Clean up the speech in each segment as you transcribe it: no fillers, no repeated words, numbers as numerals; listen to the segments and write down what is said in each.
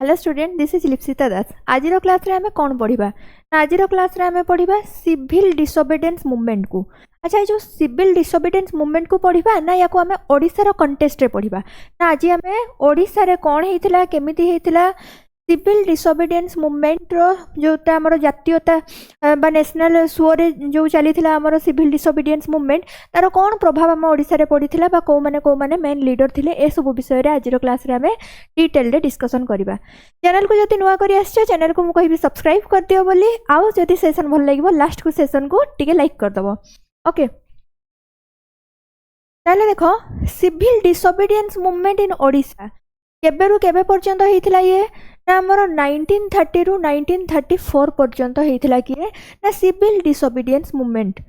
Hello student, this is लिप्सिता दास। आज class रे आमे कौन पढ़िबा ना आज क्लास रे आमे पढ़िबा सिविल डिसोबीडियंस मूवमेंट को। अच्छा, ये जो सिविल डिसोबीडियंस मूवमेंट को पढ़िबा ना या को आमे ओडिसा रो कंटेस्ट रे पढ़िबा ना आज आमे ओडिसा रे कोन हेतिला केमिति हेतिला सिविल डिसोबीडियंस मूवमेंट रो जोटा हमर जातीयता बा नेशनल सुओरे जो चलीथिला हमर सिविल डिसोबीडियंस मूवमेंट तार कोन प्रभाव हम ओडिसा रे पड़िथिला बा को माने मेन लीडर थिले ए सब विषय रे आज रो क्लास रे आमे डिटेल रे डिस्कशन करिबा। चैनल को जति नुआ करी आछो चैनल को मु कहिबी सब्सक्राइब कर दियो बोली आउ जति सेशन भल लागिवो लास्ट को सेशन को टिके लाइक कर दबो। ओके, ताले देखो civil disobedience movement in Odisha केबेरु केबे पर्यंत हेतिला ये ना हमर 1930 रु 1934 पर्यंत हेतिला किए ना सिविल डिसोबीडियंस मूवमेंट।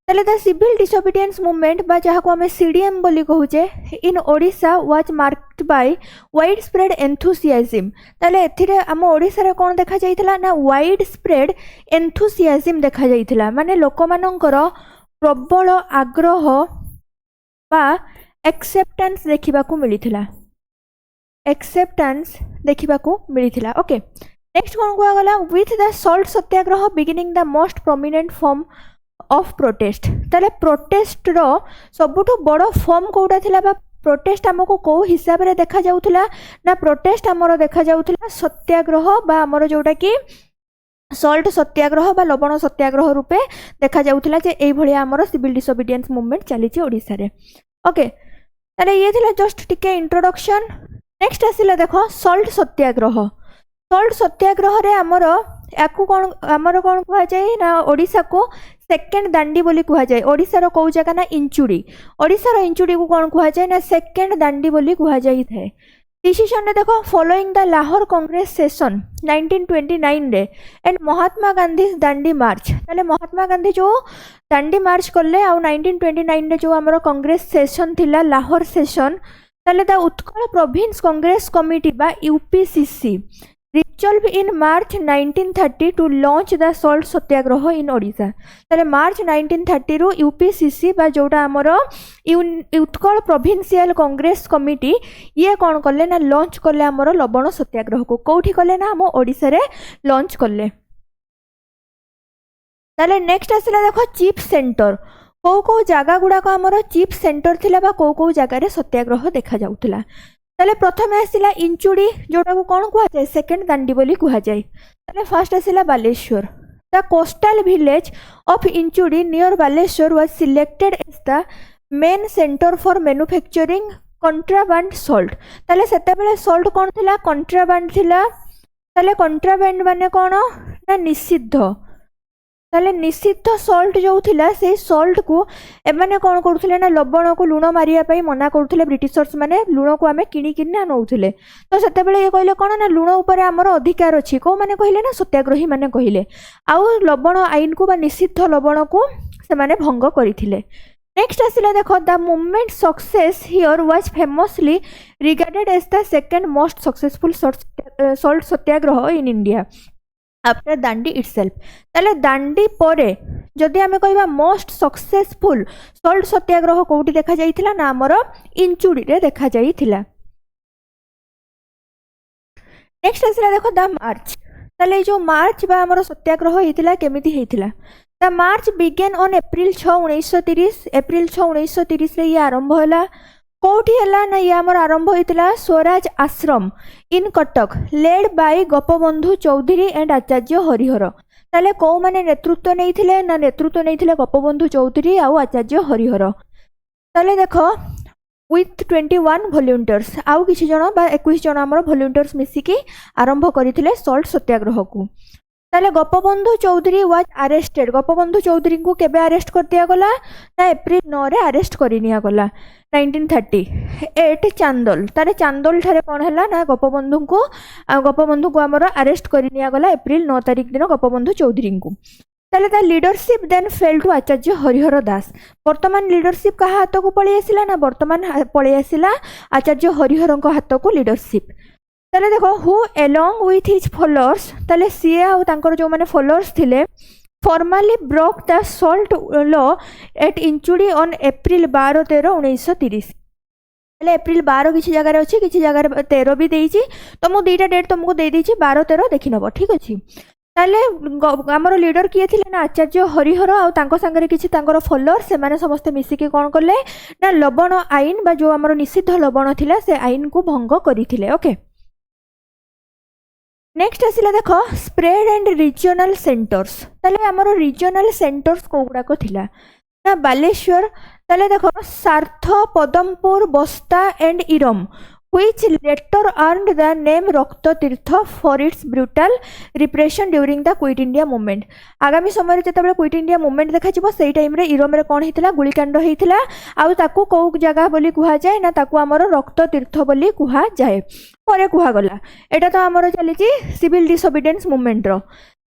ताले द सिविल डिसोबीडियंस मूवमेंट बा जहा को हमें सीडीएम बोली कहूचे in Odisha was marked by widespread enthusiasm. ताले एथिरे हम ओडिसा रे कोन देखा जाइथिला ना वाइड स्प्रेड एंथुसियाज्म देखा जाइथिला, माने लोक मानकर प्रबल आग्रह बा एक्सेप्टेंस देखिबा को मिलिथिला, एक्सेप्टेंस देखिबा को मिलिथिला। ओके, नेक्स्ट कोन को गला with the salt Satyagraha beginning the most prominent form of protest. ताले प्रोटेस्ट रो सबुठु बड़ो फॉर्म कोटा थिला बा प्रोटेस्ट हमको को हिसाब रे देखा जाउथिला ना प्रोटेस्ट हमरो देखा जाउथिला सत्याग्रह बा हमरो जोटा कि सॉल्ट सत्याग्रह बा लवण सत्याग्रह रूपे देखा जाउथिला जे एई भलिया हमरो सिविल डिसोबीडियंस मूवमेंट चली छि ओडिसा रे। ओके, ताले ये थिला जस्ट टिके इंट्रोडक्शन। नेक्स्ट आसिला देखो सॉल्ट सत्याग्रह। सॉल्ट सत्याग्रह रे हमरो याकू कोन हमरो कोन कुहा जाय ना ओडिसा को सेकेंड दांडी बोली कुहा जाय। ओडिसा रो को जगह ना इंचुडी, ओडिसा रो इंचुडी को कोन कुहा जाय ना सेकेंड दांडी बोली कुहा जाय थे। डिसीजन रे देखो following the Lahore Congress session 1929 रे एंड महात्मा गांधी दांडी मार्च। ताले महात्मा गांधी जो दांडी मार्च करले आ 1929 रे जो हमरो कांग्रेस सेशन थिला लाहौर सेशन, ताले the Utkal province Congress committee बा UPCC resolve in March 1930 to launch the salt satyagraha in Odisha. ताले मार्च 1930 रु यूपीसीसी बा जोटा हमरो उत्कल प्रोविंशियल कांग्रेस कमिटी ये कौन कले ना लॉन्च कले हमरो लवण सत्याग्रह को कोठी कले ना हम ओडिशा रे लॉन्च कले। ताले नेक्स्ट आसिला देखो चीफ सेंटर को जगह गुडा को हमरो चीफ सेंटर थिला बा को जगह रे सत्याग्रह देखा जाउथिला। ताले प्रथम आसिला इंचुडी जोटा को कोन कुहा जाय सेकंड दांडी बोली कुहा जाय। ताले फर्स्ट आसिला Baleshwar. The coastal village of Inchudi near Baleshwar was selected as the main centre for manufacturing contraband salt. ताले सेते बेले सॉल्ट कोन थिला कंट्राबैंड थिला। ताले कंट्राबैंड माने कोन ना निषिद्ध। ताले निषिद्ध सॉल्ट जो थिला से सॉल्ट को एमाने कोन करथले ना लवण को लुण मारिया पई मना करथले ब्रिटिशर्स माने लुण को आमे किनी किना नउथले। तो सेते बेले ये कहले कोन ना लुण ऊपर हमर अधिकार अछि को माने कहले ना सत्याग्रही माने कहले आउ लवण आईन को बा निषिद्ध लवण को से माने भंग करिथिले। नेक्स्ट आसिला देखो the movement success here was famously regarded as the second most successful salt satyagraha in India after Dandi itself. ताले दांडी परे जदि आमे कहबा मोस्ट सक्सेसफुल सॉल्ट सत्याग्रह कोठी देखा जाइथिला ना हमरो इंचुडी रे देखा जाइथिला। नेक्स्ट आसिला देखो द मार्च। ताले जो मार्च बा हमरो सत्याग्रह हेतिला केमिति हेतिला। The march began on April 6 1930। April 6 1930 रे ये आरंभ होला। कोठी हला ना ये हमर आरंभ होइतिला Swaraj Ashram in Cuttack led by Gopabandhu Choudhury and Acharya Harihar. ताले को माने नेतृत्व नैथिले ना नेतृत्व नैथिले गोपबंधु चौधरी आ आचार्य हरिहर। ताले देखो विथ 21 वॉलंटियर्स आउ किछि जण बा 21 जण हमर वॉलंटियर्स मिसिकी आरंभ करिथिले सॉल्ट सत्याग्रह को। ताले गोपबंधु चौधरी वाज अरेस्टेड। गोपबंधु चौधरी को केबे अरेस्ट कर दिया गला ना अप्रैल 9 रे अरेस्ट करि निया गला 1938 चांदोल। तारे चांदोल ठारे कोन हला ना गोपबंधु को हमर अरेस्ट करि निया गला अप्रैल 9 तारिख दिन गोपबंधु चौधरी को। ताले the leadership then fell to Acharya Harihar Das. वर्तमान लीडरशिप कहा हाथ को पळि आसिला ना वर्तमान पळि आसिला आचार्य हरिहर को हाथ को लीडरशिप। ताले देखो who along with his followers ताले सीए आ तांकर जो माने फॉलोअर्स थिले formally broke the salt law at Inchudi on April 12 13 1930। April 12 किसी जगह अच्छी किसी जगह 13 भी देती तो मुझे दुईटा डेट तुमको दे देती 12 13 देखी नब ठीक अच्छे ताले आमर लीडर किए थे ना आचार्य हरिहर आंगे किसी फॉलोअर से समस्ते मिसिकी कौन कले ना लवण आईन बा जो आमर निषिद्ध लवण थिला से आईन को भंग करथिले ओके नेक्स्ट आसिला देख स्प्रेड एंड रिजनल सेंटर्स ताले आमर रिजनल सेंटर्स को गुड़ाक थिला ना बालेश्वर ताले देख सार्थ पदमपुर बस्ता and Iram which later earned the name रक्त तीर्थ for its brutal repression during the quit India movement आगामी समय जिते क्विट इंडिया मूवमेंट देखा से टाइम रे इरम रे कौन होता गुलिकांड होता आउ ताकू कौ जगह बोली कह जाए ना ताकू आमर रक्त तीर्थ बोली कह जाए पर कहगला एटा तो आमर चली सिविल डिसोबिडियंस मूवमेंट रो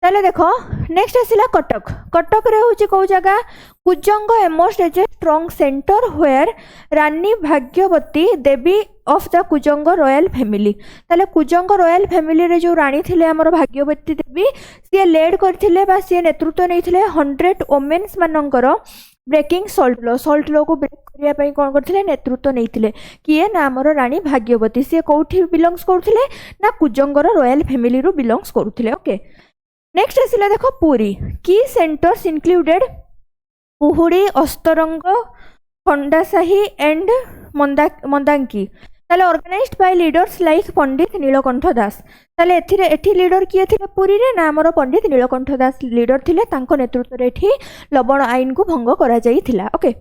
ताले देख नेक्स्ट आसिला कटक कटक रे होची कौ जगह Kujang almost as a strong centre where Rani Bhagyavati Devi of the Kujang royal family ताले कुजंग रॉयल फैमिली रे जो रानी थिले हमर भाग्यवती देवी सी लेड करथिले बा सी नेतृत्व नैथिले 100 वोमेन्स मानकर ब्रेकिंग सॉल्ट लॉ को ब्रेक करिया पई कोन करथिले नेतृत्व नैथिले किए ना हमर रानी भाग्यवती सी कोठी बिलोंग्स करथिले ना कुजंगर रॉयल फैमिली रो बिलोंग्स करथिले ओके नेक्स्ट आसिला देखो पुरी की सेंटर्स इंक्लूडेड पुहुड़ी अस्तरंग खंडासाही एंड मंदांकी ताले ऑर्गेनाइज्ड बाय लीडर्स लाइक पंडित नीलकंठ दास ताले एथि लीडर किए थिले पुरी रे ना हमर पंडित नीलकंठ दास लीडर थिले तांको नेतृत्व रे एथि लवण आईन को भंग करा जाई थिला ओके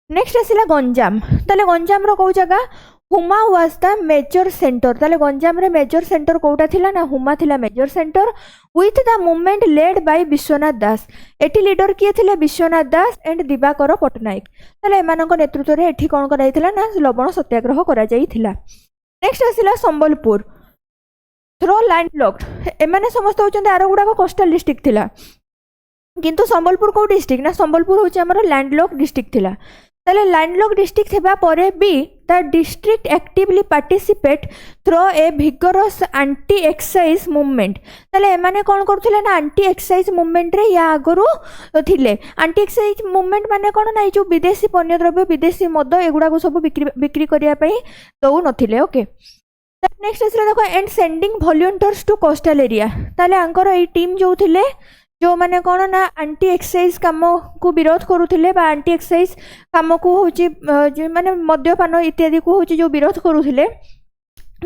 नेक्स्ट आसिला गंजाम ताले गंजाम रो को जगह हुमा वाज द मेजर सेंटर ताले गंजाम रे मेजर सेंटर कोटा थिला ना हुमा थिला major centre with the movement led by Vishwanath Das एटी लीडर किए थिले विश्वनाथ दास एंड दिवाकर पटनायक ताले एमानक नेतृत्व रे एठी कोन कराइथिला ना लवण सत्याग्रह करा जाइथिला नेक्स्ट आसिला संबलपुर थ्रो लैंड लॉक्ड एमाने समस्त होचंते आरो गुडा को कोस्टल डिस्ट्रिक्ट थिला किंतु संबलपुर को डिस्ट्रिक्ट ना संबलपुर होची हमर लैंडलॉक डिस्ट्रिक्ट थिला ताले लैंडलॉक डिस्ट्रिक्ट हेबा परे बी the district actively participate through a vigorous anti excise movement ताले एमाने कोन करथिले ना एंटी एक्साइज मूवमेंट रे या आगरु थिले एंटी एक्साइज मूवमेंट माने कोन ना जो विदेशी पण्य द्रव्य विदेशी मद एगुडा को सब बिक्री करिया पई दउ नथिले ओके नेक्स्ट आसले देखो and sending volunteers to coastal area ताले आंकर ए टीम जो थिले जो माने कौन ना एंटी एक्साइज काम को विरोध करुले एंटी एक्साइज काम को हूँ माने मद्यपान इत्यादि को हूँ जो विरोध करुले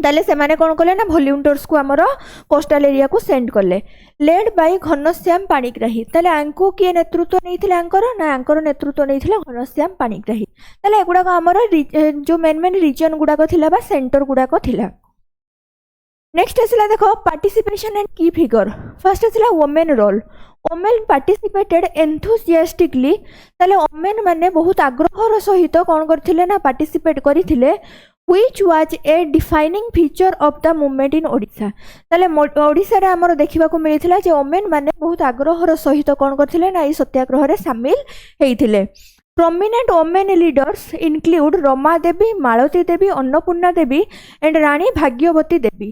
ताले से माने कौन कले ना वॉलंटियर्स को आमर कोस्टल एरिया को सेंड कले लेड बाय घनश्याम पाणिग्राही ताले आंको किए नेतृत्व नहीं आंकर ना आंकर नेतृत्व नहीं घनश्याम पाणिग्राही ताले एगुड़ाक आमर जो मेन मेन रिजन गुड़ाक थिला बा सेंटर गुड़ाक थिला नेक्स्ट आसला देखो पार्टिसिपेशन एंड की फिगर फर्स्ट आसला women role women participated enthusiastically ताले वोमेन माने बहुत आग्रहर सहित कौन करथिले ना पार्टिसिपेट करिथिले which was a defining feature of the movement in Odisha ताले ओडिशा रे हमर देखिबा को मिलिथिला जे वोमेन माने बहुत आग्रहर सहित कौन करथिले ना ई सत्याग्रह रे शामिल हेइथिले prominent women leaders include Rama Devi Malati Devi Annapurna Devi and Rani Bhagyavati Devi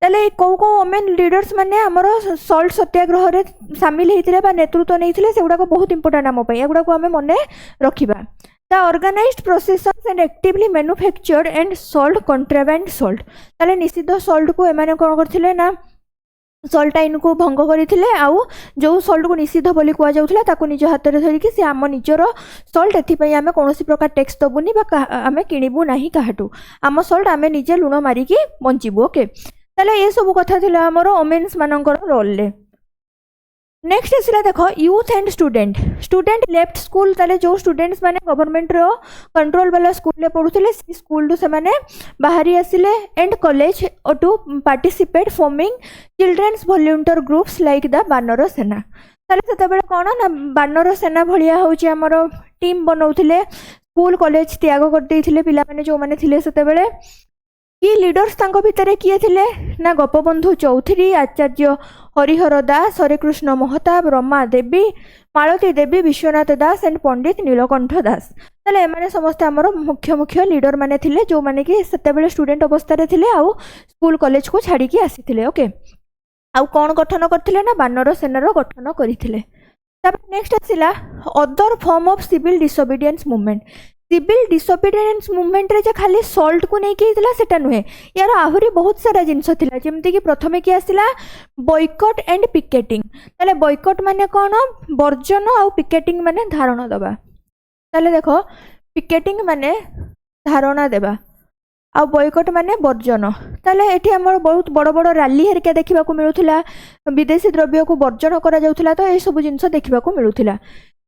ताले कौ कौ वोमेन लीडर्स माने हमर सॉल्ट सत्याग्रह रे शामिल हेतिले बा नेतृत्व नैथिले सेगुडा को बहुत इंपोर्टेंट हम पई एगुडा को हमें मने रखिबा the organised processions and actively manufactured and sold contraband salt ताले निषिद्ध सोल्ट को एमाने कोन करथिले ना सल्ट आईन को भंग करथिले आउ जो सल्ट को निषिद्ध बोली कुआ जाउथला ताको निज हाथ रे धरिकी से आम निजर सल्ट एथि पई आमे कोनोसी प्रकार टैक्स दबुनी बा आमे किनिबु नाही काहाटू आम सल्ट आमे निजे लुण मारिकी बंचिबु ओके ताले ये सब कथा थिला हमर वोमेन्स मानकर रोल ले नेक्स्ट आसला देखो youth and student left school ताले जो स्टूडेंट्स माने गवर्नमेंट रो कंट्रोल वाला स्कूल ले पढुथिले सी स्कूल टू से माने बाहरी आसिले and college to participate forming children's volunteer groups like the Banar Sena ताले सेते बेले कोन ना बानर सेना भलिया होची हमर टीम बनौथिले स्कूल कॉलेज त्याग कर देथिले पिला माने जो माने थिले सेते बेले की लीडर्स तांको भितरे किए थिले ना गोपबंधु चौधरी आचार्य हरिहर दास हरिकृष्ण महताब रमा देवी मालती देवी विश्वनाथ दास एंड पंडित नीलकंठ दास ताले एमाने समस्त हमर मुख्य मुख्य लीडर माने थिले जो माने कि सेते बेले स्टूडेंट अवस्था रे थिले आउ स्कूल कॉलेज को छाड़ी की आसीथिले ओके आउ कोन गठन करथिले ना बानर सेनार गठन करिथिले तापर नेक्स्ट आसिला other form of civil disobedience movement civil disobedience movement रे जे खाली सॉल्ट को नहीं किला सेटा नुहे यार आहुरी बहुत सारा जिनस थिला जेमति कि प्रथमे कि आसिला बॉयकॉट एंड पिकेटिंग ताले बॉयकॉट माने कोन वर्जन आ पिकेटिंग माने धारणा दबा ताले देखो पिकेटिंग माने धारणा देबा आ बॉयकॉट माने वर्जन ताले एठी हमर बहुत बड़ बड़ रैली हेरिका देखिबा को मिलुथिला विदेशी द्रव्य को वर्जन करा जाउथिला तो ए सब जिंस देखिबा को मिलुथिला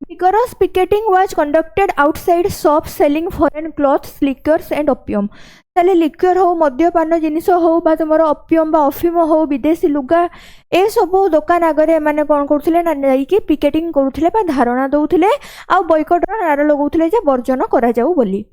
Vigorous picketing was conducted outside shops selling foreign clothes, liquors and opium. ताले लिक्योर हो मद्यपान जिनिस हो बा तुमर ओपियम बा अफिम हो विदेशी लुगा ए सब दुकान आगे माने कौन करुले ना जाइए पिकेटिंग करुले बा धारणा दौले आ बॉयकॉट नारा लगौले जे वर्जन करा जाऊ बोली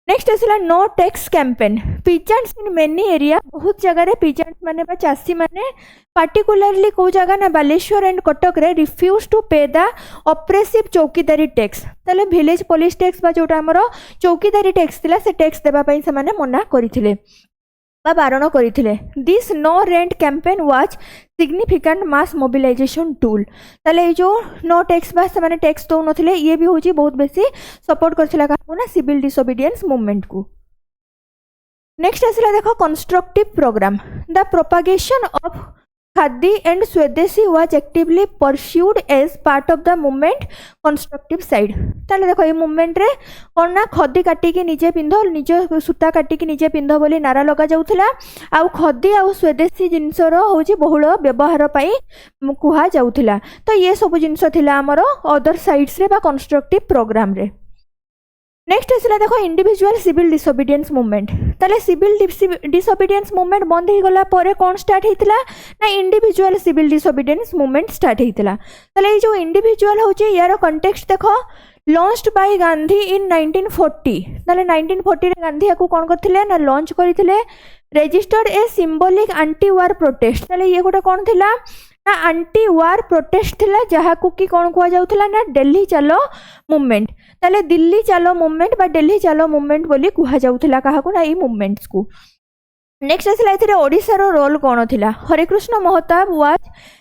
नेक्स्ट आसला no tax campaign peasants in many area बहुत जगह पिजेंट्स माने बा चासी माने पार्टिकुलरली को जगह ना बालेश्वर एंड कटक रे रिफ्यूज टू पे द ऑपरेसिव चौकीदारी टैक्स ताले विलेज पुलिस टैक्स बा जोटा हमरो चौकीदारी टैक्स थिला से टैक्स देबा पई से माने मना करिथिले बा बारण करिथिले this no rent campaign was significant mass mobilisation tool ताले जो नो टैक्स बा से माने टैक्स दो नथिले ये भी होची बहुत बेसी सपोर्ट करथिला का ना सिविल डिसोबीडियंस मूवमेंट को नेक्स्ट आसला देखो constructive programme the propagation of khadi and swadeshi was actively pursued as part of the movement constructive side ताले देखो ये मूवमेंट रे कोन ना खदी काटी के निजे पिंधो निजे सूता काटी के निजे पिंधो बोली नारा लगा जाउथिला आ खदी आ स्वदेशी जिंसर होची बहुल व्यवहार पई कुहा जाउथिला तो ये सब जिंस थिला हमरो अदर साइड्स रे बा कंस्ट्रक्टिव प्रोग्राम रे नेक्स्ट आसला देखो इंडिविजुअल सिविल डिसोबीडियंस मूवमेंट ताले सिविल डिसोबीडियंस मूवमेंट बंद हो गला परे कोन स्टार्ट हेतिला ना individual civil disobedience movement start हेतिला ताले जो इंडिविजुअल होची यार कॉन्टेक्स्ट देखो लॉन्च्ड बाय गांधी इन 1940 ताले 1940 रे गांधी याकू कोन करथिले ना लॉन्च करथिले registered a symbolic anti war protest ताले ये गोटे कोन थिला ना एंटी वार प्रोटेस्ट थिला जहा को की कोन कुआ जाउथिला ना दिल्ली चलो मूवमेंट ताले दिल्ली चलो मूवमेंट बा दिल्ली चलो मूवमेंट बोली कुहा जाउथिला काहा को ना ई मूवमेंट्स को नेक्स्ट आसला एथिरे ओडिसा रो रोल कोन थिला Harekrushna Mahtab was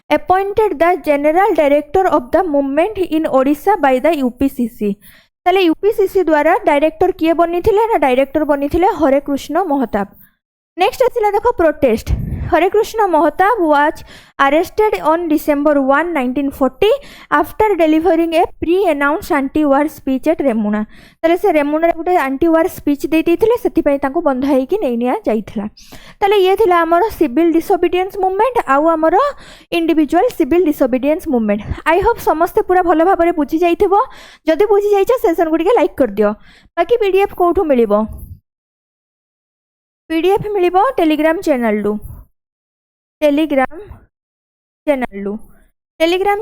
appointed the general director of the movement in Odisha by the UPCC ताले यूपीसीसी द्वारा डायरेक्टर किए बनी थिले ना डायरेक्टर बनी थिले हरिकृष्ण महताब नेक्स्ट आसला देखो protest Harekrushna Mahtab was arrested on December 1, 1940 after delivering a pre announce anti war speech at Remuna ताले से रेमुना रे गुटे एंटी वार स्पीच दे देथिले सेति पई ताको बंधा हेई कि नै निया जाइथिला ताले ये थिला हमर सिविल डिसोबीडियंस मूवमेंट आउ हमर individual civil disobedience movement I hope समस्त पूरा भलो भाबरे बुझी जाइथिबो जदि बुझी जाइछ सेशन गुडी के लाइक कर दियो बाकी पीडीएफ कोठो मिलिबो पीडीएफ मिलिबो टेलीग्राम चैनल लु टेलीग्राम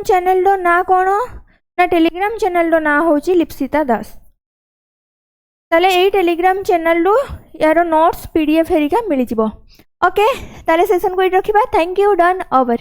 चैनल रो ना कोन ना टेलीग्राम चैनल रो ना होची लिप्सिता दास ताले ए टेलीग्राम चैनल रो यारो नोट्स पीडीएफ हेरिका मिली जिवो ओके ताले सेशन को रखिबा थैंक यू डन ओवर।